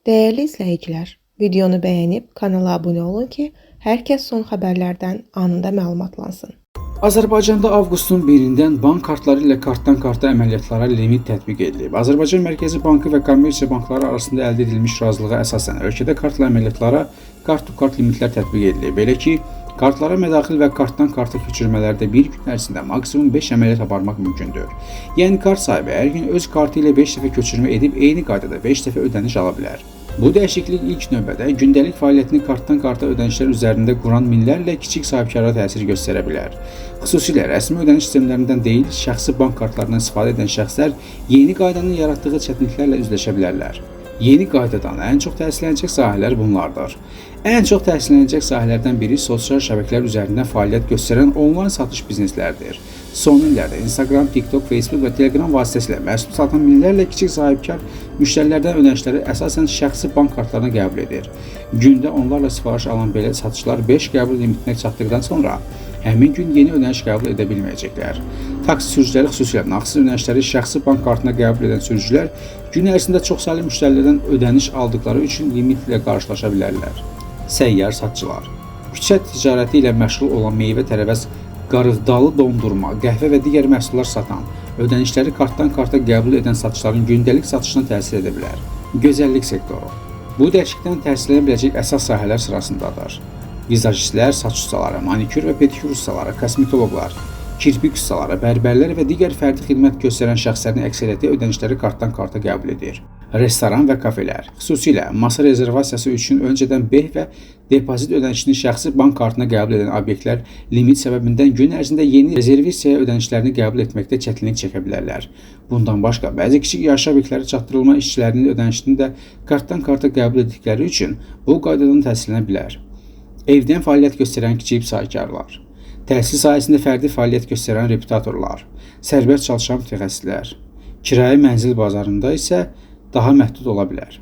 Değerli izləyicilər, videonu bəyənib kanala abunə olun ki, hər kəs son xəbərlərdən anında məlumatlansın. Azərbaycanda avqustun 1-dən bank kartları ilə kartdan karta əməliyyatlara limit tətbiq edilib. Azərbaycan Mərkəzi Bankı və kommersiya bankları arasında əldə edilmiş razılığa əsasən ölkədə kartla əməliyyatlara kart-to-kart limitlər tətbiq edilib. Belə ki, kartlara mədaxil və kartdan karta köçürmələrdə bir gün ərzində maksimum 5 əməliyyat aparmaq mümkündür. Yəni kart sahibi hər gün öz kartı ilə 5 dəfə köçürmə edib eyni qaydada 5 dəfə ödəniş ala bilər. Bu dəyişiklik ilk növbədə gündəlik fəaliyyətini kartdan karta ödənişlər üzərində quran minlərlə kiçik sahibkarlara təsir göstərə bilər. Xüsusilə rəsmi ödəniş sistemlərindən deyil, şəxsi bank kartlarından istifadə edən şəxslər yeni qaydanın yaratdığı çətinliklərlə üzləşə bilərlər. Yeni qaydadan ən çox təsirlənəcək sahələr bunlardır. Ən çox təsirlənəcək sahələrdən biri sosial şəbəkələr üzərindən fəaliyyət göstərən onlayn satış bizneslərdir. Son illərdə Instagram, TikTok, Facebook və Telegram vasitəsilə məhsul satan minlərlə kiçik sahibkar müştərilərdən ödənişləri əsasən şəxsi bank kartlarına qəbul edir. Gündə onlarla sifariş alan belə satışlar 5 qəbul limitinə çatdıqdan sonra həmin gün yeni ödəniş qəbul edə bilməyəcəklər. Taksi sürücüləri xüsusilə nağdsız ödənişləri şəxsi bank kartına qəbul edən sürücülər gün ərzində çoxsaylı müştərilərdən ödəniş aldıqları üçün limit ilə qarşılaşa bilərlər. Səyyar satçılar. Küçə ticarəti ilə məşğul olan meyvə-tərəvəz, qarıqdalı dondurma, qəhvə və digər məhsullar satan, ödənişləri kartdan karta qəbul edən satışların gündəlik satışına təsir edə bilər. Gözəllik sektoru. Bu dəyişiklikdən təsirlənə biləcək əsas sahələr sırasındadır. Vizajistlər, saç ustaları, manikür və pedikür ustaları, kosmetoloqlar, kirpik ustaları, bərbərlər və digər fərdi xidmət göstərən şəxslərin əksəriyyəti ödənişləri kartdan karta qəbul edir. Restoran və kafelər, xüsusilə masa rezervasiyası üçün öncədən beh və depozit ödənişini şəxsi bank kartına qəbul edən obyektlər limit səbəbindən gün ərzində yeni rezervasiya ödənişlərini qəbul etməkdə çətinlik çəkə bilərlər. Bundan başqa, bəzi kiçik yaşa obyektləri çatdırılma işçilərinin ödənişini də kartdan karta qəbul etdikləri üçün bu qaydadan təsirlənə bilər. Evdən fəaliyyət göstərən kiçik sahibkarlar, təhsil sahəsində fərdi fəaliyyət göstərən reputatorlar, sərbəst çalışan mütəxəssislər, kirayə mənzil bazarında isə daha məhdud ola bilər.